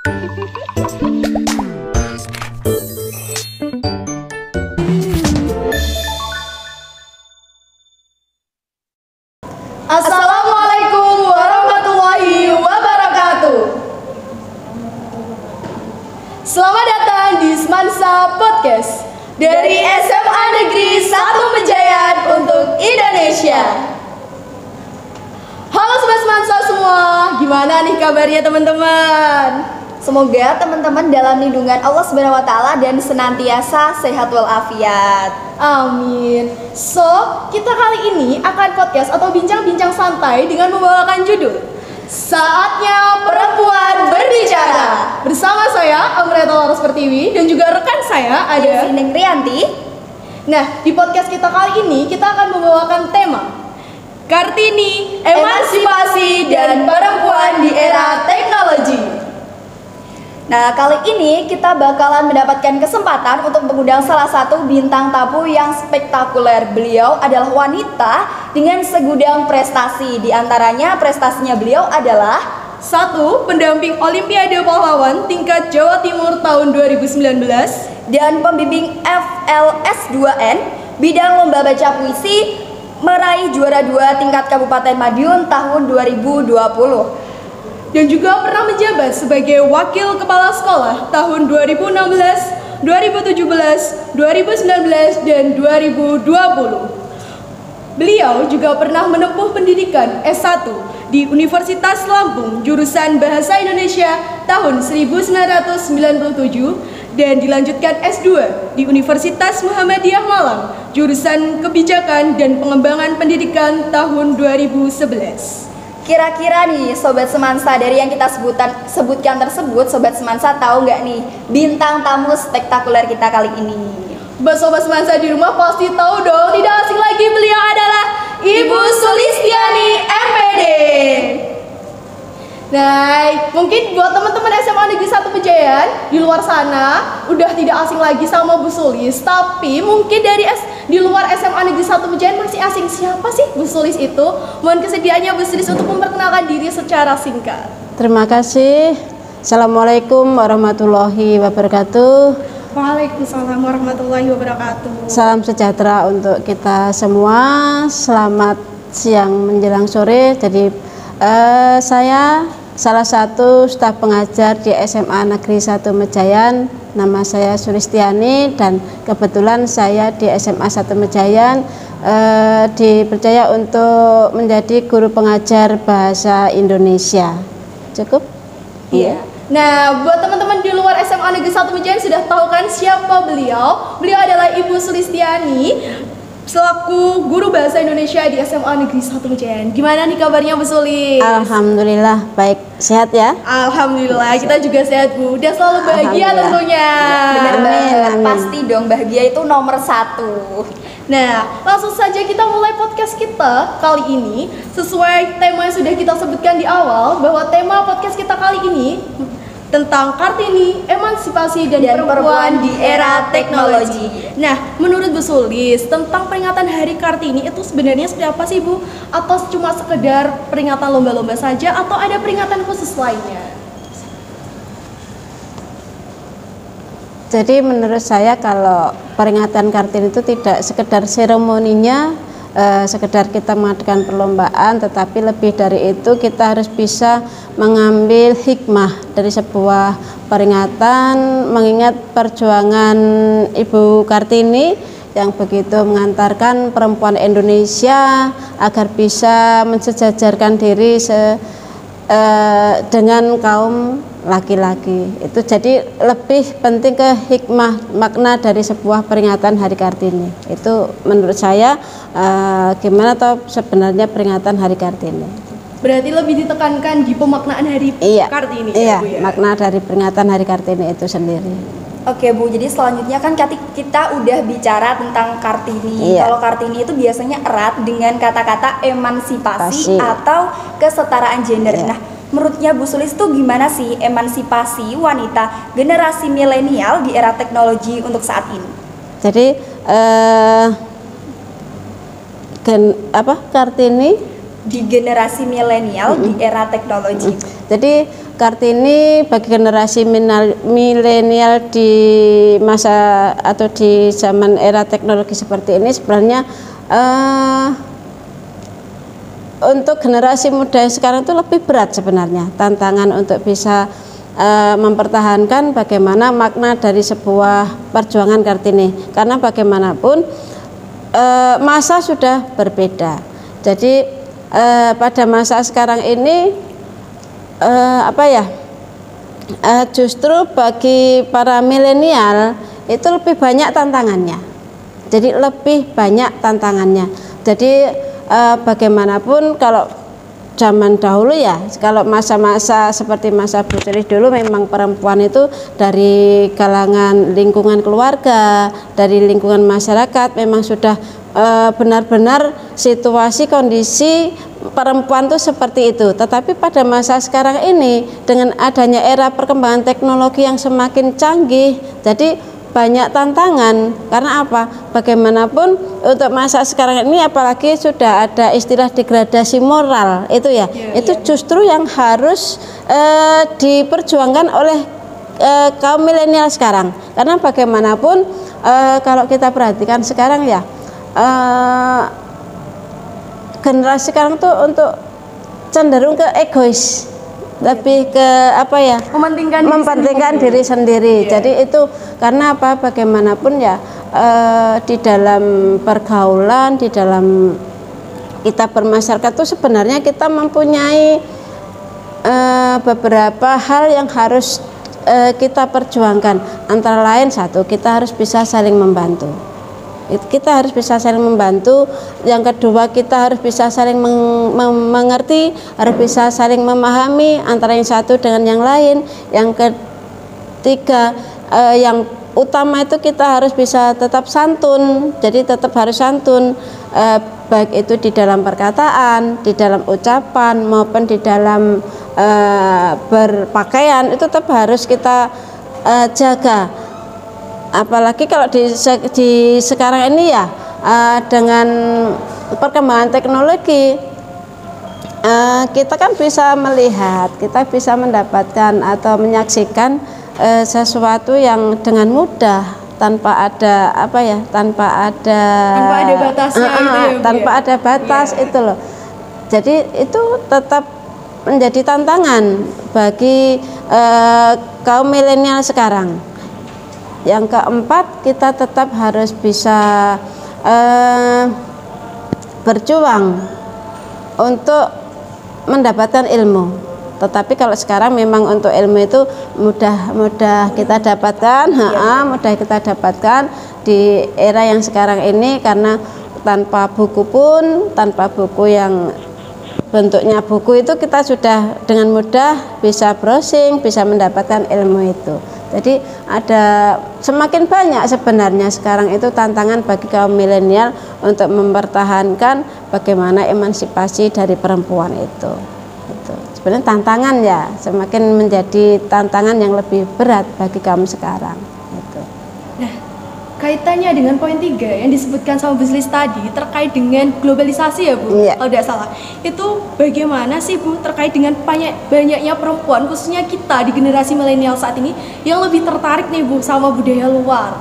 Assalamualaikum warahmatullahi wabarakatuh. Selamat datang di Semansa Podcast dari SMA Negeri 1 Mejayan untuk Indonesia. Halo Sobat Semansa semua, gimana nih kabarnya teman-teman? Semoga teman-teman dalam lindungan Allah Subhanahu wa taala dan senantiasa sehat walafiat. Amin. So, kita kali ini akan podcast atau bincang-bincang santai dengan membawakan judul Saatnya Perempuan Berbicara. Bersama saya Amreta Laras Pertiwi dan juga rekan saya ada Neng Rianti. Nah, di podcast kita kali ini kita akan membawakan tema Kartini, Emansipasi dan Perempuan di Era Teknologi. Nah, kali ini kita bakalan mendapatkan kesempatan untuk mengundang salah satu bintang tamu yang spektakuler. Beliau adalah wanita dengan segudang prestasi. Di antaranya prestasinya beliau adalah 1. Pendamping Olimpiade Pahlawan tingkat Jawa Timur tahun 2019 dan pembimbing FLS2N bidang lomba baca puisi, meraih juara 2 tingkat Kabupaten Madiun tahun 2020. Dan juga pernah menjabat sebagai Wakil Kepala Sekolah tahun 2016, 2017, 2019, dan 2020. Beliau juga pernah menempuh pendidikan S1 di Universitas Lampung jurusan Bahasa Indonesia tahun 1997 dan dilanjutkan S2 di Universitas Muhammadiyah Malang jurusan Kebijakan dan Pengembangan Pendidikan tahun 2011. Kira-kira nih Sobat Semansa, dari yang kita sebutkan tersebut, Sobat Semansa tahu nggak nih bintang tamu spektakuler kita kali ini? Sobat Semansa di rumah pasti tahu dong, tidak asing lagi beliau adalah Ibu Sulistiani MPD. Nah, mungkin buat teman-teman SMA Negeri 1 Mejayan di luar sana udah tidak asing lagi sama Bu Sulis, tapi mungkin di luar SMA Negeri 1 Mejayan masih asing. Siapa sih Bu Sulis itu? Mohon kesediaannya Bu Sulis untuk memperkenalkan diri secara singkat. Terima kasih. Assalamualaikum warahmatullahi wabarakatuh. Waalaikumsalam warahmatullahi wabarakatuh. Salam sejahtera untuk kita semua. Selamat siang menjelang sore. Jadi saya salah satu staf pengajar di SMA Negeri 1 Mejayan. Nama saya Sulistiani dan kebetulan saya di SMA 1 Mejayan dipercaya untuk menjadi guru pengajar bahasa Indonesia. Cukup? Iya. Nah, buat teman-teman di luar SMA Negeri 1 Mejayan sudah tahu kan siapa beliau? Beliau adalah Ibu Sulistiani selaku guru bahasa Indonesia di SMA Negeri 1 Mejayan. Gimana nih kabarnya Bu Sulis? Alhamdulillah baik, sehat ya? Alhamdulillah, kita juga sehat Bu. Dan selalu bahagia tentunya. Benar banget, pasti dong, bahagia itu nomor 1. Nah, langsung saja kita mulai podcast kita kali ini. Sesuai tema yang sudah kita sebutkan di awal, bahwa tema podcast kita kali ini tentang Kartini, emansipasi dan perempuan di era teknologi. Nah, menurut Bu Sulis, tentang peringatan Hari Kartini itu sebenarnya seperti apa sih Bu? Atau cuma sekedar peringatan lomba-lomba saja atau ada peringatan khusus lainnya? Jadi menurut saya kalau peringatan Kartini itu tidak sekedar seremoninya, sekedar kita mengadakan perlombaan, tetapi lebih dari itu kita harus bisa mengambil hikmah dari sebuah peringatan, mengingat perjuangan Ibu Kartini yang begitu mengantarkan perempuan Indonesia agar bisa mensejajarkan diri dengan kaum laki-laki. Itu jadi lebih penting ke hikmah makna dari sebuah peringatan Hari Kartini. Itu menurut saya gimana toh sebenarnya peringatan Hari Kartini. Berarti lebih ditekankan di pemaknaan Hari Kartini ya, Bu ya? Makna dari peringatan Hari Kartini itu sendiri. Oke Bu, jadi selanjutnya kan kita udah bicara tentang Kartini. Iya. Kalau Kartini itu biasanya erat dengan kata-kata emansipasi atau kesetaraan gender. Iya. Nah, menurutnya Bu Sulis tuh gimana sih emansipasi wanita generasi milenial di era teknologi untuk saat ini? Jadi Kartini di generasi milenial di era teknologi. Jadi Kartini bagi generasi milenial di masa atau di zaman era teknologi seperti ini sebenarnya untuk generasi muda sekarang itu lebih berat sebenarnya tantangan untuk bisa mempertahankan bagaimana makna dari sebuah perjuangan Kartini, karena bagaimanapun masa sudah berbeda. Jadi pada masa sekarang ini justru bagi para milenial itu lebih banyak tantangannya. Jadi lebih banyak tantangannya. Jadi bagaimanapun kalau zaman dahulu ya, kalau masa-masa seperti masa Bu Sri dulu memang perempuan itu dari kalangan lingkungan keluarga, dari lingkungan masyarakat memang sudah benar-benar situasi kondisi perempuan itu seperti itu. Tetapi pada masa sekarang ini dengan adanya era perkembangan teknologi yang semakin canggih, jadi banyak tantangan. Karena apa? Bagaimanapun untuk masa sekarang ini apalagi sudah ada istilah degradasi moral itu ya, itu justru yang harus diperjuangkan oleh kaum milenial sekarang. Karena bagaimanapun kalau kita perhatikan sekarang ya, generasi sekarang tuh untuk cenderung ke egois, lebih ke mementingkan diri sendiri. Jadi itu karena apa? Bagaimanapun ya di dalam pergaulan, di dalam kita bermasyarakat tuh sebenarnya kita mempunyai beberapa hal yang harus kita perjuangkan. Antara lain satu, kita harus bisa saling membantu. Kita harus bisa saling membantu. Yang kedua, kita harus bisa saling mengerti, harus bisa saling memahami antara yang satu dengan yang lain. Yang ketiga, yang utama itu kita harus bisa tetap santun. Jadi tetap harus santun, baik itu di dalam perkataan, di dalam ucapan maupun di dalam berpakaian, itu tetap harus kita jaga. Apalagi kalau di sekarang ini ya, dengan perkembangan teknologi, kita kan bisa melihat, kita bisa mendapatkan atau menyaksikan sesuatu yang dengan mudah, tanpa ada tanpa ada batasnya, tanpa ada batas itu loh. Jadi itu tetap menjadi tantangan bagi kaum milenial sekarang. Yang keempat, kita tetap harus bisa berjuang untuk mendapatkan ilmu. Tetapi kalau sekarang memang untuk ilmu itu mudah kita dapatkan, mudah kita dapatkan di era yang sekarang ini, karena tanpa buku pun, tanpa buku yang bentuknya buku itu kita sudah dengan mudah bisa browsing, bisa mendapatkan ilmu itu. Jadi ada semakin banyak sebenarnya sekarang itu tantangan bagi kaum milenial untuk mempertahankan bagaimana emansipasi dari perempuan itu. Sebenarnya tantangan ya, semakin menjadi tantangan yang lebih berat bagi kaum sekarang. Itu. Nah, kaitannya dengan poin 3 yang disebutkan sama Bu Sri tadi terkait dengan globalisasi ya Bu, kalau tidak salah. Itu bagaimana sih Bu terkait dengan banyaknya perempuan, khususnya kita di generasi milenial saat ini yang lebih tertarik nih Bu sama budaya luar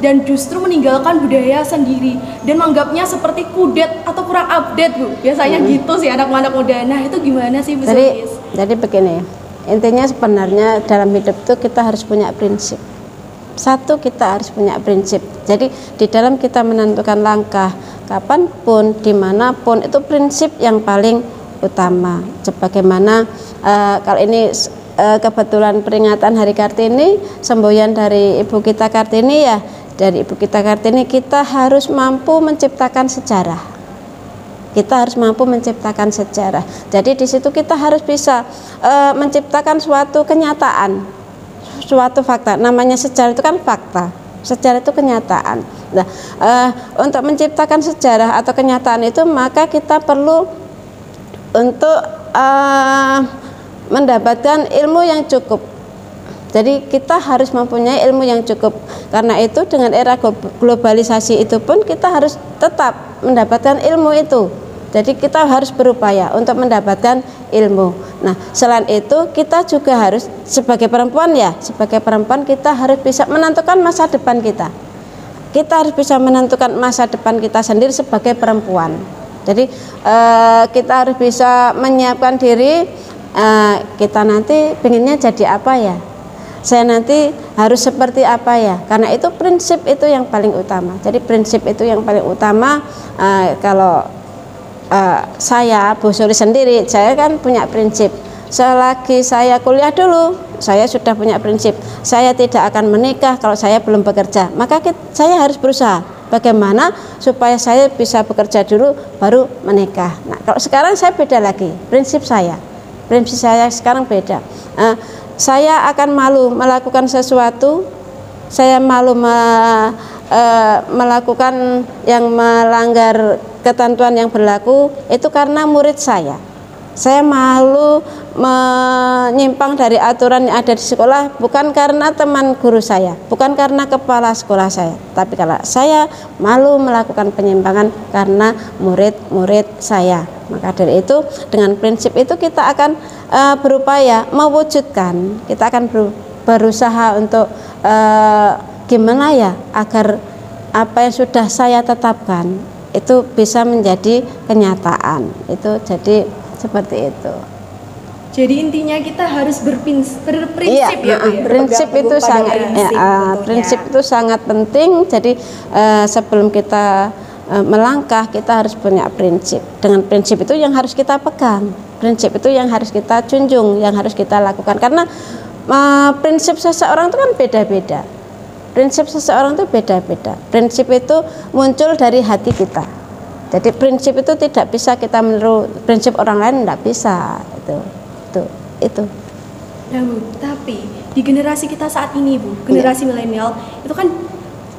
dan justru meninggalkan budaya sendiri dan menganggapnya seperti kudet atau kurang update Bu. Biasanya gitu sih anak-anak muda. Nah, itu gimana sih Bu Sri? Jadi begini, intinya sebenarnya dalam hidup itu kita harus punya prinsip. Satu, kita harus punya prinsip. Jadi di dalam kita menentukan langkah kapanpun, dimanapun, itu prinsip yang paling utama. Sebagaimana kalau ini kebetulan peringatan Hari Kartini, semboyan dari Ibu kita Kartini ya, dari Ibu kita Kartini, kita harus mampu menciptakan sejarah. Kita harus mampu menciptakan sejarah. Jadi di situ kita harus bisa menciptakan suatu kenyataan, suatu fakta. Namanya sejarah itu kan fakta, sejarah itu kenyataan. Nah, untuk menciptakan sejarah atau kenyataan itu, maka kita perlu untuk mendapatkan ilmu yang cukup. Jadi kita harus mempunyai ilmu yang cukup. Karena itu dengan era globalisasi itu pun kita harus tetap mendapatkan ilmu itu. Jadi kita harus berupaya untuk mendapatkan ilmu. Nah, selain itu kita juga harus sebagai perempuan sebagai perempuan kita harus bisa menentukan masa depan kita. Kita harus bisa menentukan masa depan kita sendiri sebagai perempuan. Jadi kita harus bisa menyiapkan diri, kita nanti pengennya jadi apa ya? Saya nanti harus seperti apa ya? Karena itu prinsip itu yang paling utama. Jadi prinsip itu yang paling utama. Kalau saya Bu Suri sendiri, saya kan punya prinsip. Selagi saya kuliah dulu, saya sudah punya prinsip. Saya tidak akan menikah kalau saya belum bekerja. Maka saya harus berusaha bagaimana supaya saya bisa bekerja dulu baru menikah. Nah, kalau sekarang saya beda lagi. Prinsip saya sekarang beda. Saya akan malu melakukan sesuatu. Saya malu melakukan yang melanggar ketentuan yang berlaku itu karena murid saya malu menyimpang dari aturan yang ada di sekolah, bukan karena teman guru saya, bukan karena kepala sekolah saya, tapi kalau saya malu melakukan penyimpangan karena murid-murid saya. Maka dari itu dengan prinsip itu kita akan berupaya mewujudkan, kita akan berusaha untuk gimana ya agar apa yang sudah saya tetapkan itu bisa menjadi kenyataan. Itu jadi seperti itu. Jadi intinya kita harus berprinsip prinsip itu sangat prinsip itu sangat penting. Jadi sebelum kita melangkah kita harus punya prinsip. Dengan prinsip itu yang harus kita pegang, prinsip itu yang harus kita junjung, yang harus kita lakukan. Karena prinsip seseorang itu kan beda-beda. Prinsip seseorang itu beda-beda. Prinsip itu muncul dari hati kita. Jadi prinsip itu tidak bisa kita meniru prinsip orang lain, tidak bisa. Itu. Nah Bu, tapi di generasi kita saat ini Bu, generasi milenial itu kan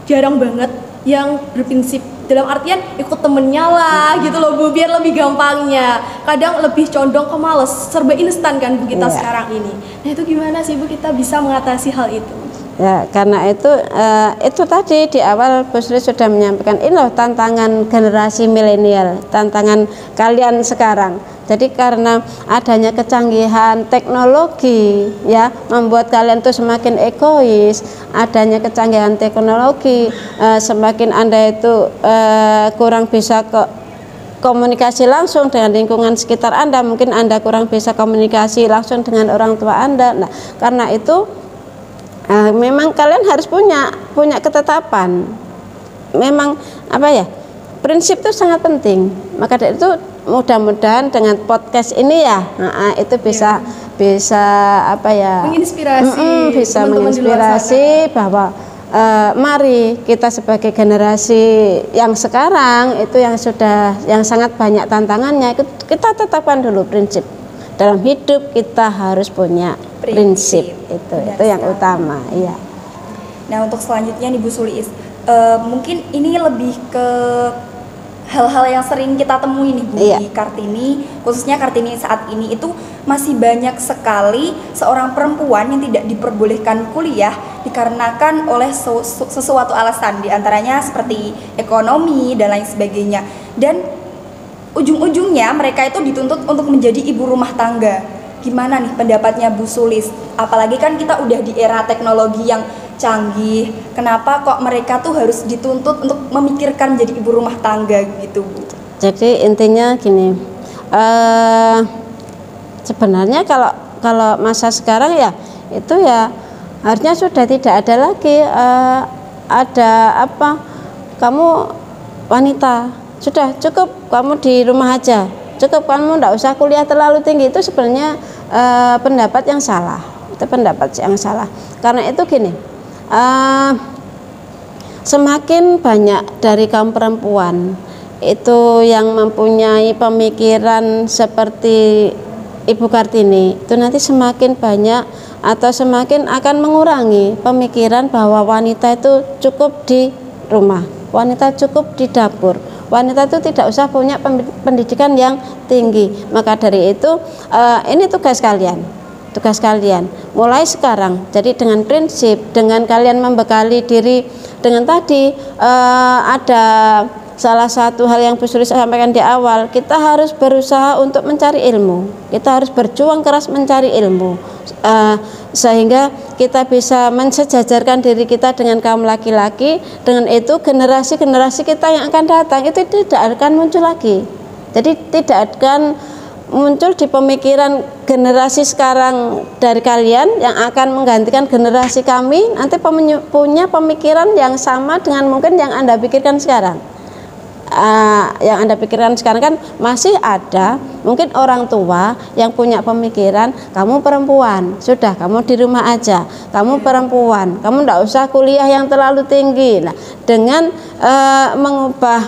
jarang banget yang berprinsip, dalam artian ikut temennya lah gitu loh Bu, biar lebih gampangnya. Kadang lebih condong ke males, serba instan kan Bu kita sekarang ini. Nah itu gimana sih Bu kita bisa mengatasi hal itu? Ya, karena itu tadi di awal Bu Sri sudah menyampaikan, ini loh tantangan generasi milenial, tantangan kalian sekarang. Jadi karena adanya kecanggihan teknologi ya membuat kalian tuh semakin egois, adanya kecanggihan teknologi semakin Anda itu kurang bisa komunikasi langsung dengan lingkungan sekitar Anda, mungkin Anda kurang bisa komunikasi langsung dengan orang tua Anda. Nah, karena itu memang kalian harus punya ketetapan. Memang prinsip itu sangat penting. Maka dari itu mudah-mudahan dengan podcast ini itu bisa menginspirasi bisa menginspirasi bahwa mari kita sebagai generasi yang sekarang itu yang sangat banyak tantangannya, kita tetapkan dulu prinsip. Dalam hidup kita harus punya prinsip itu yang utama. Iya. Nah untuk selanjutnya nih Bu Sulis, mungkin ini lebih ke hal-hal yang sering kita temui nih Bu di Kartini, khususnya Kartini saat ini itu masih banyak sekali seorang perempuan yang tidak diperbolehkan kuliah dikarenakan oleh sesuatu alasan, diantaranya seperti ekonomi dan lain sebagainya, dan ujung-ujungnya mereka itu dituntut untuk menjadi ibu rumah tangga. Gimana nih pendapatnya Bu Sulis? Apalagi kan kita udah di era teknologi yang canggih, kenapa kok mereka tuh harus dituntut untuk memikirkan jadi ibu rumah tangga gitu Bu? Jadi intinya gini, sebenarnya kalau masa sekarang ya itu ya harusnya sudah tidak ada lagi kamu wanita, sudah cukup kamu di rumah aja, cukup kamu tidak usah kuliah terlalu tinggi. Itu sebenarnya pendapat yang salah, karena itu gini, semakin banyak dari kaum perempuan itu yang mempunyai pemikiran seperti Ibu Kartini, itu nanti semakin banyak atau semakin akan mengurangi pemikiran bahwa wanita itu cukup di rumah, wanita cukup di dapur, wanita itu tidak usah punya pendidikan yang tinggi. Maka dari itu ini tugas kalian mulai sekarang. Jadi dengan prinsip, dengan kalian membekali diri dengan tadi ada salah satu hal yang Bu Suri sampaikan di awal, kita harus berusaha untuk mencari ilmu, kita harus berjuang keras mencari ilmu, sehingga kita bisa mensejajarkan diri kita dengan kaum laki-laki. Dengan itu generasi-generasi kita yang akan datang itu tidak akan muncul lagi, jadi tidak akan muncul di pemikiran generasi sekarang dari kalian yang akan menggantikan generasi kami nanti punya pemikiran yang sama dengan mungkin yang Anda pikirkan sekarang. Yang Anda pikirkan sekarang kan masih ada mungkin orang tua yang punya pemikiran, kamu perempuan, sudah kamu di rumah aja, kamu perempuan, kamu tidak usah kuliah yang terlalu tinggi. Nah, dengan mengubah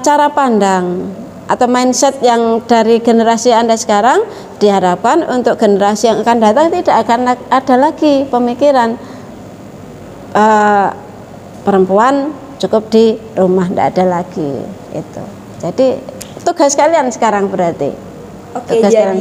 cara pandang atau mindset yang dari generasi Anda sekarang, diharapkan untuk generasi yang akan datang tidak akan ada lagi pemikiran perempuan cukup di rumah, tidak ada lagi itu. Jadi tugas kalian sekarang berarti. Oke, jadi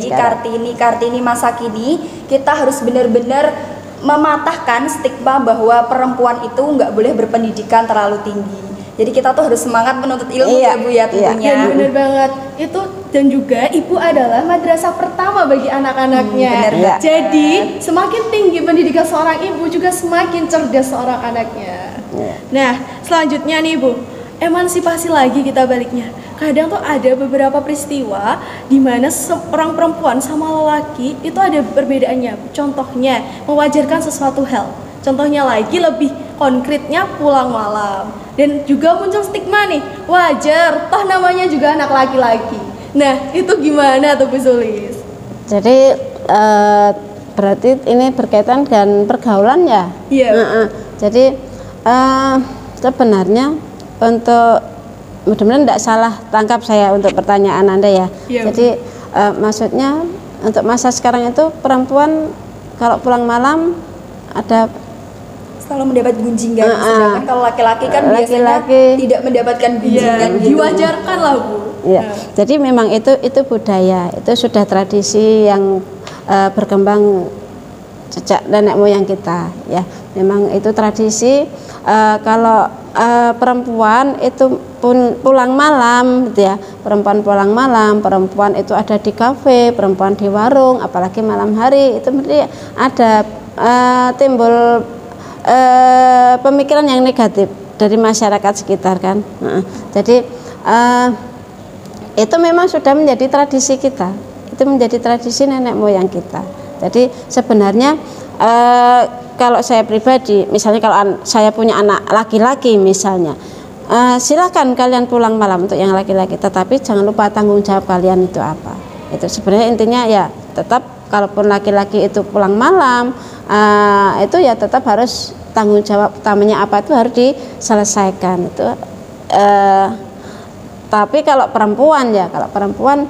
Kartini masa kini kita harus benar-benar mematahkan stigma bahwa perempuan itu nggak boleh berpendidikan terlalu tinggi. Jadi kita tuh harus semangat menuntut ilmu ya Bu ya tentunya. Bener banget itu, dan juga ibu adalah madrasah pertama bagi anak-anaknya. Jadi semakin tinggi pendidikan seorang ibu juga semakin cerdas seorang anaknya. Nah selanjutnya nih Bu, emansipasi lagi kita baliknya. Kadang tuh ada beberapa peristiwa di mana seorang perempuan sama lelaki itu ada perbedaannya. Contohnya mewajarkan sesuatu hal. Contohnya lagi lebih konkretnya pulang malam. Dan juga muncul stigma nih, wajar, toh namanya juga anak laki-laki. Nah itu gimana tuh Bu Sulis? Jadi berarti ini berkaitan dengan pergaulan ya? Iya. Jadi sebenarnya untuk mudah-mudahan tidak salah tangkap saya untuk pertanyaan Anda ya. Iya. Jadi maksudnya untuk masa sekarang itu perempuan kalau pulang malam ada selalu mendapat gunjingan, sedangkan kalau laki-laki kan biasanya tidak mendapatkan gunjingan. Diwajarkan lah Bu. Ya. Jadi memang itu budaya, itu sudah tradisi yang berkembang sejak nenek moyang kita ya. Memang itu tradisi kalau perempuan itu pun pulang malam gitu ya. Perempuan pulang malam, perempuan itu ada di kafe, perempuan di warung, apalagi malam hari itu berarti ada timbul pemikiran yang negatif dari masyarakat sekitar kan. Jadi itu memang sudah menjadi tradisi kita, itu menjadi tradisi nenek moyang kita. Jadi sebenarnya kalau saya pribadi, misalnya kalau saya punya anak laki-laki misalnya, silakan kalian pulang malam untuk yang laki-laki, tetapi jangan lupa tanggung jawab kalian itu apa. Itu sebenarnya intinya ya, tetap kalaupun laki-laki itu pulang malam, itu ya tetap harus tanggung jawab utamanya apa itu harus diselesaikan itu. Tapi kalau perempuan ya, kalau perempuan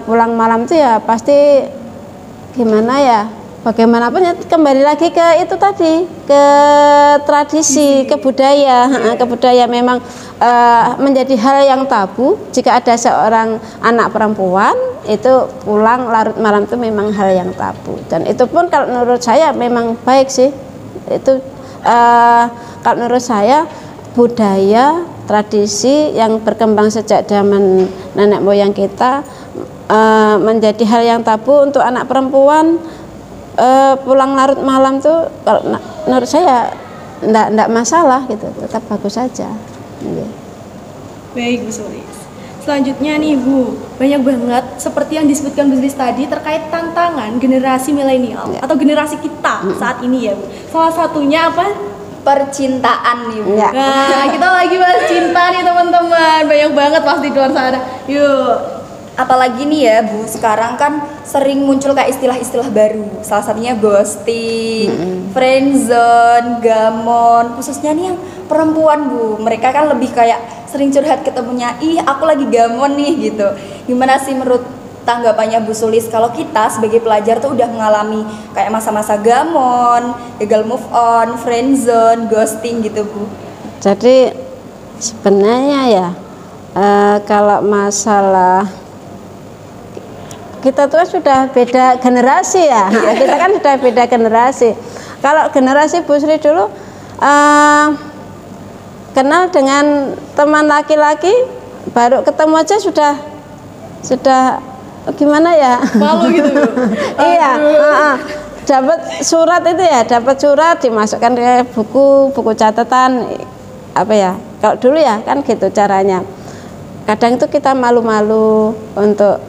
pulang malam itu ya pasti gimana ya, bagaimanapun ya kembali lagi ke itu tadi, ke tradisi, ke budaya. Ke budaya memang menjadi hal yang tabu. Jika ada seorang anak perempuan itu pulang larut malam itu memang hal yang tabu, dan itu pun kalau menurut saya memang baik sih. Itu kalau menurut saya budaya tradisi yang berkembang sejak zaman nenek moyang kita menjadi hal yang tabu untuk anak perempuan pulang larut malam tuh kalau menurut saya enggak masalah gitu, tetap bagus saja. Baik Bu Sulis. Selanjutnya nih Bu, banyak banget seperti yang disebutkan Bu Sulis tadi terkait tantangan generasi milenial atau generasi kita saat ini ya Bu. Salah satunya apa? Percintaan nih Bu. Nah kita lagi bahas cinta nih teman-teman, banyak banget pasti di luar sana. Yuk. Apalagi nih ya Bu, sekarang kan sering muncul kayak istilah-istilah baru. Salah satunya ghosting, friendzone, gamon. Khususnya nih yang perempuan Bu, mereka kan lebih kayak sering curhat ketemunya, ih aku lagi gamon nih gitu. Gimana sih menurut tanggapannya Bu Sulis kalau kita sebagai pelajar tuh udah mengalami kayak masa-masa gamon, gagal move on, friendzone, ghosting gitu Bu? Jadi sebenarnya ya kalau masalah kita tuh sudah beda generasi ya. Kita kan sudah beda generasi. Kalau generasi Bu Sri dulu kenal dengan teman laki-laki baru ketemu aja sudah gimana ya, Malu gitu Bu. iya, dapat surat itu ya, dapat surat dimasukkan ke buku catatan apa ya, kalau dulu ya kan gitu caranya. Kadang itu kita malu-malu untuk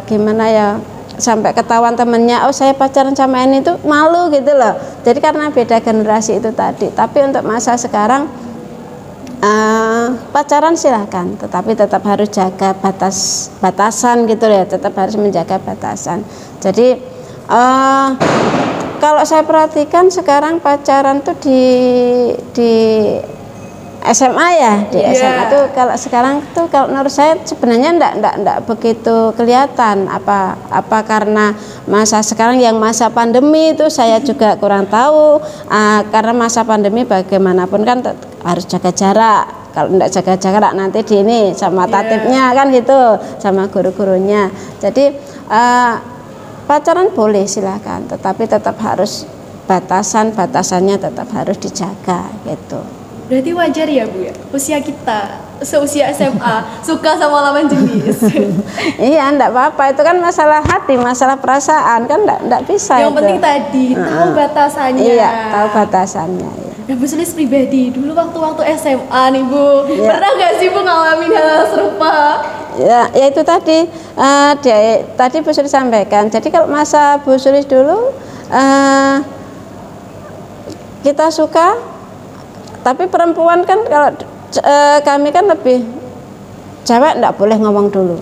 gimana ya, sampai ketahuan temennya, oh saya pacaran sama ini, tuh malu gitu loh. Jadi karena beda generasi itu tadi. Tapi untuk masa sekarang pacaran silahkan, tetapi tetap harus jaga batasan gitu ya, tetap harus menjaga batasan. Jadi kalau saya perhatikan sekarang pacaran tuh di SMA ya, di SMA tuh kalau sekarang tuh kalau menurut saya sebenarnya enggak begitu kelihatan, apa karena masa sekarang yang masa pandemi itu saya juga kurang tahu, karena masa pandemi bagaimanapun kan harus jaga jarak. Kalau enggak jaga jarak nanti di ini sama tatipnya kan gitu, sama guru-gurunya. Jadi pacaran boleh silakan, tetapi tetap harus batasannya tetap harus dijaga gitu. Berarti wajar ya Bu ya, usia kita seusia SMA suka sama lawan jenis. Iya, enggak apa-apa, itu kan masalah hati, masalah perasaan, kan enggak bisa. Yang itu penting tadi tahu batasannya. Iya, tahu batasannya ya. Nah Bu Sulis pribadi dulu waktu SMA nih Bu, Iya. pernah gak sih Bu ngalamin hal serupa? Ya itu tadi tadi Bu Sulis sampaikan. Jadi kalau masa Bu Sulis dulu kita suka, tapi perempuan kan kalau kami kan lebih, cewek enggak boleh ngomong dulu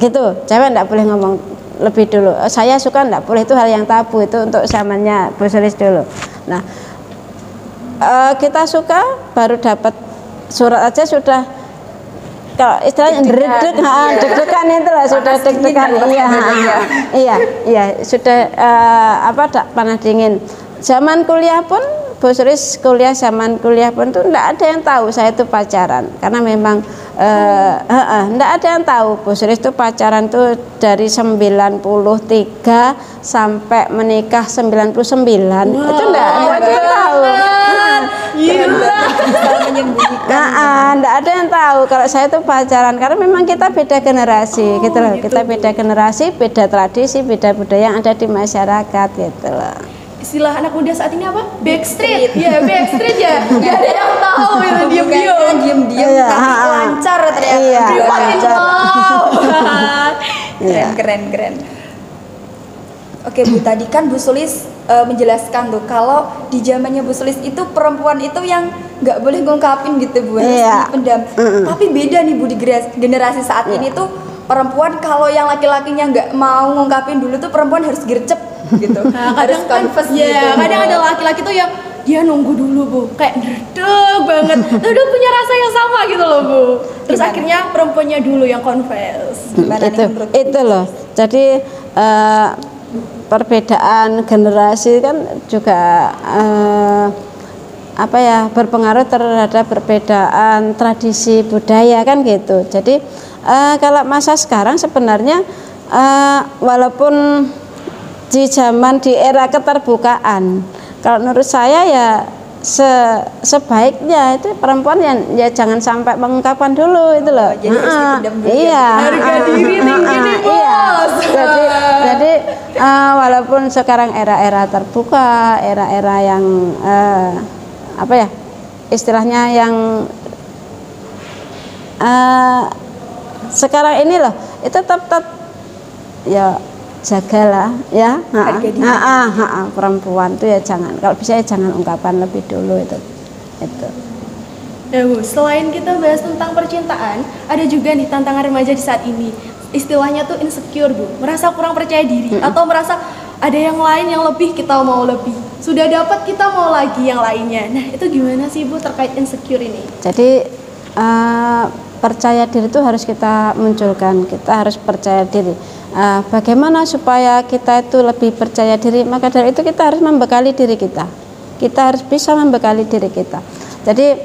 gitu, cewek enggak boleh ngomong lebih dulu, saya suka enggak boleh, itu hal yang tabu, itu untuk zamannya Bu Sulis dulu. Nah kita suka baru dapat surat aja sudah, kalau istilahnya deg-degan itu lah, sudah deg-degan, iya sudah panas dingin. Zaman kuliah pun Bu Sulis kuliah, zaman kuliah pun tuh enggak ada yang tahu saya itu pacaran, karena memang enggak ada yang tahu Bu Sulis itu pacaran tuh dari 93 sampai menikah 99. Itu enggak ada yang tahu. Enggak ada yang tahu kalau saya itu pacaran, karena memang kita beda generasi gitu loh. Kita beda generasi, beda tradisi, beda budaya yang ada di masyarakat gitu loh. Istilah anak muda saat ini apa? Backstreet. Ya, backstreet ya. Gak ada yang tahu itu diam-diam. Tapi lancar ternyata. Iya, Makin lancar. wow. Keren. Oke Bu, tadi kan Bu Sulis menjelaskan tuh kalau di zamannya Bu Sulis itu perempuan itu yang nggak boleh ngungkapin gitu Bu, harus dipendam. Tapi beda nih Bu, di generasi saat ini tuh perempuan kalau yang laki-lakinya nggak mau ngungkapin dulu tuh perempuan harus gercep gitu. Nah, harus kadang confess ya, gitu. kadang ada laki-laki tuh yang dia nunggu dulu Bu, kayak deg banget, udah punya rasa yang sama gitu loh Bu. Terus Gimana? akhirnya perempuannya dulu yang confess. Gimana nih menurut itu loh. Jadi perbedaan generasi kan juga berpengaruh terhadap perbedaan tradisi budaya kan gitu. Jadi kalau masa sekarang sebenarnya walaupun di zaman di era keterbukaan, kalau menurut saya ya sebaiknya itu perempuan ya jangan sampai mengungkapkan dulu itu loh. Jadi harus dipendam dulu. Iya. Harga diri tinggi nih Bos. Jadi walaupun sekarang era-era terbuka, era-era yang istilahnya yang sekarang ini loh, itu tetap ya jagalah ya, perempuan tuh ya jangan, kalau bisa ya jangan ungkapan lebih dulu itu. Ya Bu, selain kita bahas tentang percintaan, ada juga nih tantangan remaja di saat ini. Istilahnya tuh insecure Bu, merasa kurang percaya diri atau merasa ada yang lain yang lebih, kita mau lebih. Sudah dapat kita mau lagi yang lainnya. Nah, itu gimana sih Bu terkait insecure ini? Jadi percaya diri itu harus kita munculkan, kita harus percaya diri. Bagaimana supaya kita itu lebih percaya diri? Maka dari itu kita harus membekali diri kita. Kita harus bisa membekali diri kita. Jadi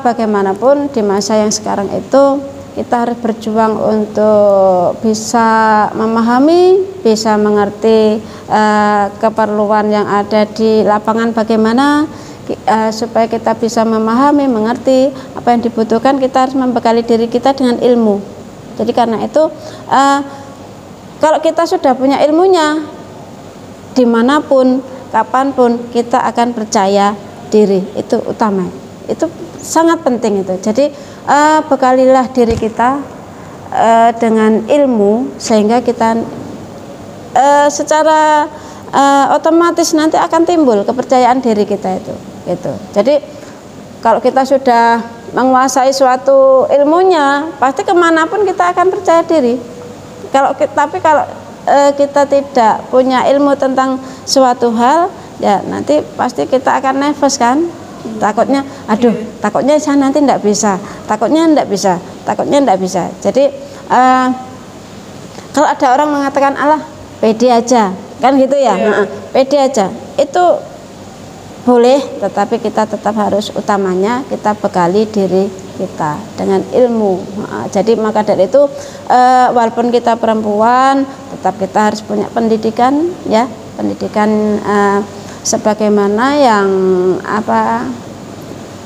bagaimanapun di masa yang sekarang itu kita harus berjuang untuk bisa memahami, bisa mengerti keperluan yang ada di lapangan bagaimana. supaya kita bisa memahami, mengerti apa yang dibutuhkan, kita harus membekali diri kita dengan ilmu. Jadi karena itu kalau kita sudah punya ilmunya, dimanapun, kapanpun kita akan percaya diri. Itu utama, itu sangat penting itu. Jadi bekalilah diri kita dengan ilmu sehingga kita secara otomatis nanti akan timbul kepercayaan diri kita itu. Gitu. Jadi kalau kita sudah menguasai suatu ilmunya, pasti kemanapun kita akan percaya diri. Tapi kalau kita tidak punya ilmu tentang suatu hal, ya nanti pasti kita akan nervous kan. Takutnya, takutnya saya nanti tidak bisa, takutnya tidak bisa, takutnya tidak bisa. Jadi kalau ada orang mengatakan Allah pede aja, kan gitu ya, pede aja, itu boleh, tetapi kita tetap harus utamanya kita bekali diri kita dengan ilmu. Jadi maka dari itu walaupun kita perempuan, tetap kita harus punya pendidikan, ya, pendidikan sebagaimana yang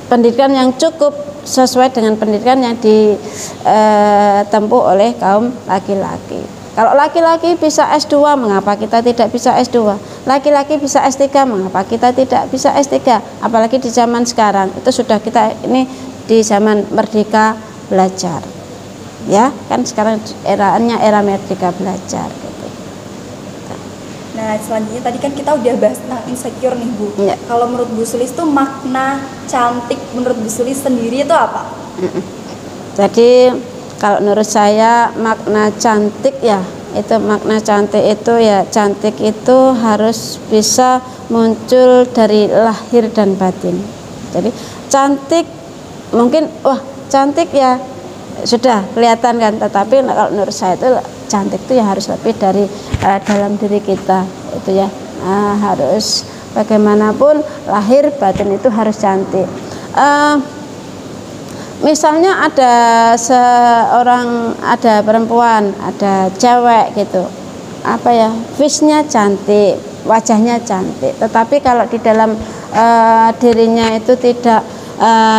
pendidikan yang cukup sesuai dengan pendidikan yang ditempuh oleh kaum laki-laki. Kalau laki-laki bisa S2, mengapa kita tidak bisa S2? Laki-laki bisa S3, mengapa kita tidak bisa S3? Apalagi di zaman sekarang, itu sudah kita ini di zaman merdeka belajar. Ya, kan sekarang era merdeka belajar gitu. Nah, selanjutnya tadi kan kita udah bahas tentang insecure nih, Bu. Ya. Kalau menurut Bu Sulis tuh makna cantik menurut Bu Sulis sendiri itu apa? Jadi kalau menurut saya makna cantik, ya itu makna cantik itu, ya cantik itu harus bisa muncul dari lahir dan batin. Jadi cantik mungkin cantik ya sudah kelihatan kan, tetapi kalau menurut saya itu cantik itu ya harus lebih dari dalam diri kita itu ya, harus bagaimanapun lahir batin itu harus cantik. Misalnya ada perempuan, ada cewek gitu, face-nya cantik, wajahnya cantik, tetapi kalau di dalam dirinya itu tidak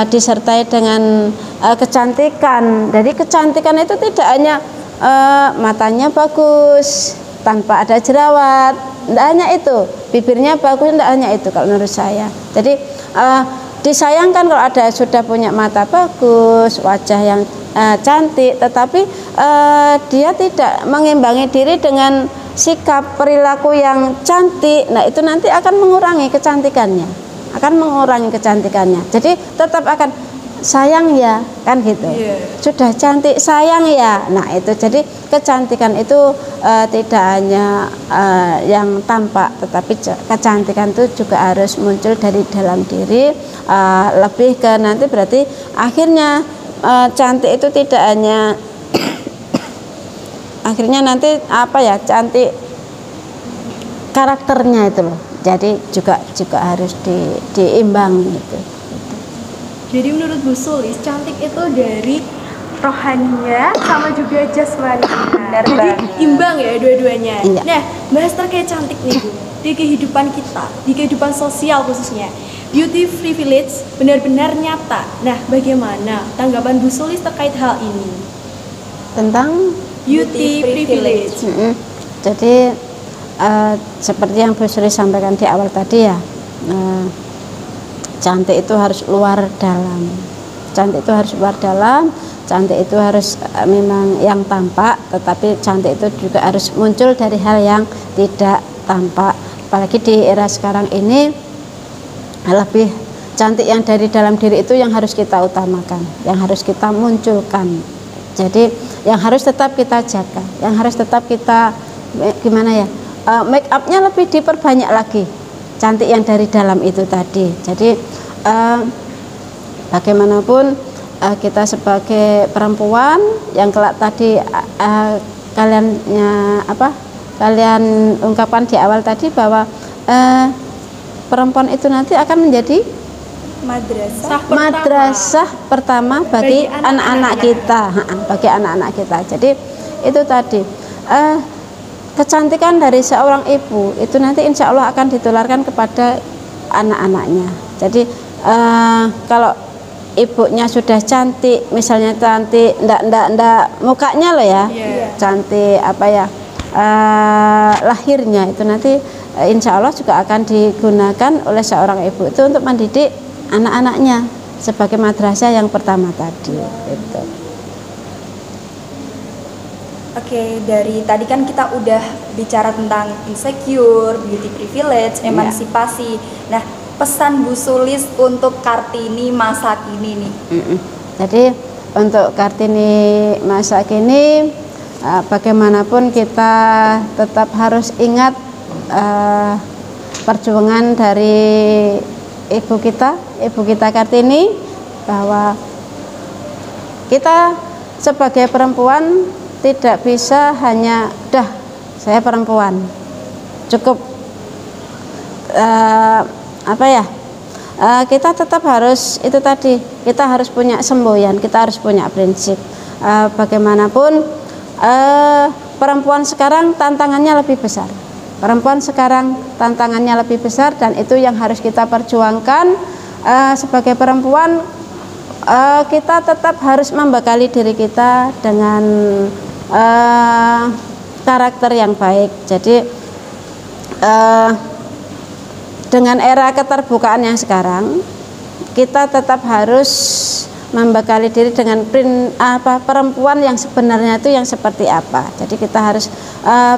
disertai dengan kecantikan. Jadi kecantikan itu tidak hanya matanya bagus tanpa ada jerawat, tidak hanya itu, bibirnya bagus, tidak hanya itu kalau menurut saya. Jadi disayangkan kalau sudah punya mata bagus, wajah yang cantik, tetapi dia tidak mengimbangi diri dengan sikap perilaku yang cantik. Nah, itu nanti akan mengurangi kecantikannya, Jadi tetap akan sayang ya, kan gitu. Sudah cantik sayang ya. Nah, itu jadi kecantikan itu tidak hanya yang tampak, tetapi kecantikan itu juga harus muncul dari dalam diri. Lebih ke nanti berarti akhirnya cantik itu tidak hanya akhirnya nanti cantik karakternya itu loh. Jadi juga harus diimbangi gitu. Jadi menurut Bu Sulis, cantik itu dari rohaninya sama juga jasmaninya. Jadi imbang ya dua-duanya. Iya. Nah, bahas terkait cantik nih Bu, di kehidupan kita, di kehidupan sosial khususnya, beauty privilege benar-benar nyata. Nah, bagaimana tanggapan Bu Sulis terkait hal ini? Tentang Beauty privilege. Jadi seperti yang Bu Sri sampaikan di awal tadi ya, cantik itu harus luar dalam. Cantik itu harus luar dalam. Cantik itu harus memang yang tampak, tetapi cantik itu juga harus muncul dari hal yang tidak tampak. Apalagi di era sekarang ini, lebih cantik yang dari dalam diri itu yang harus kita utamakan, yang harus kita munculkan. Jadi yang harus tetap kita jaga, yang harus tetap kita make upnya lebih diperbanyak lagi, cantik yang dari dalam itu tadi. Jadi bagaimanapun kita sebagai perempuan yang kelak tadi kalian ungkapkan di awal tadi bahwa perempuan itu nanti akan menjadi madrasah pertama bagi anak-anak kita, Jadi itu tadi kecantikan dari seorang ibu itu nanti insya Allah akan ditularkan kepada anak-anaknya. Jadi kalau ibunya sudah cantik, misalnya cantik, ndak mukanya loh ya, cantik apa ya, lahirnya itu nanti insya Allah juga akan digunakan oleh seorang ibu itu untuk mendidik anak-anaknya sebagai madrasah yang pertama tadi. Gitu. Oke, dari tadi kan kita udah bicara tentang insecure, beauty privilege, emansipasi. Nah, pesan Bu Sulis untuk Kartini masa kini nih. Jadi untuk Kartini masa kini, bagaimanapun kita tetap harus ingat perjuangan dari ibu kita Kartini, bahwa kita sebagai perempuan tidak bisa hanya saya perempuan cukup kita tetap harus itu tadi, kita harus punya semboyan, kita harus punya prinsip. Bagaimanapun perempuan sekarang tantangannya lebih besar. Perempuan sekarang tantangannya lebih besar, dan itu yang harus kita perjuangkan. Sebagai perempuan kita tetap harus membekali diri kita dengan karakter yang baik. Jadi dengan era keterbukaan yang sekarang, kita tetap harus membekali diri dengan perempuan yang sebenarnya itu yang seperti apa. Jadi kita harus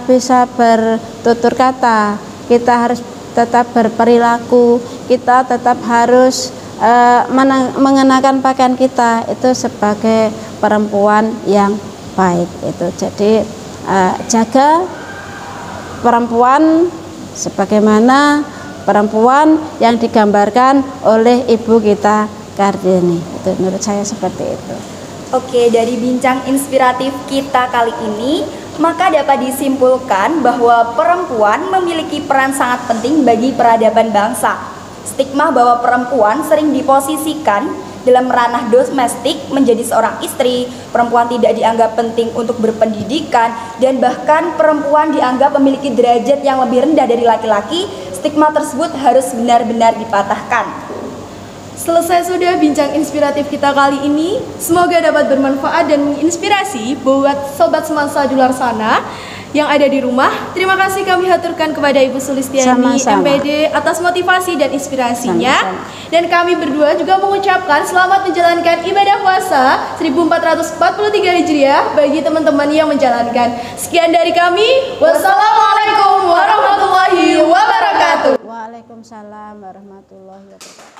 bisa bertutur kata, kita harus tetap berperilaku, kita tetap harus mengenakan pakaian kita itu sebagai perempuan yang baik itu. Jadi jaga perempuan sebagaimana perempuan yang digambarkan oleh ibu kita Kartini. Itu menurut saya seperti itu. Oke, dari bincang inspiratif kita kali ini, maka dapat disimpulkan bahwa perempuan memiliki peran sangat penting bagi peradaban bangsa. Stigma bahwa perempuan sering diposisikan dalam ranah domestik menjadi seorang istri, perempuan tidak dianggap penting untuk berpendidikan, dan bahkan perempuan dianggap memiliki derajat yang lebih rendah dari laki-laki. Stigma tersebut harus benar-benar dipatahkan. Selesai sudah bincang inspiratif kita kali ini. Semoga dapat bermanfaat dan menginspirasi buat sobat semasa di luar sana yang ada di rumah. Terima kasih kami haturkan kepada Ibu Sulistiani MPD atas motivasi dan inspirasinya. Dan kami berdua juga mengucapkan selamat menjalankan ibadah puasa 1443 Hijriah bagi teman-teman yang menjalankan. Sekian dari kami. Wassalamualaikum warahmatullahi wabarakatuh. Waalaikumsalam warahmatullahi wabarakatuh.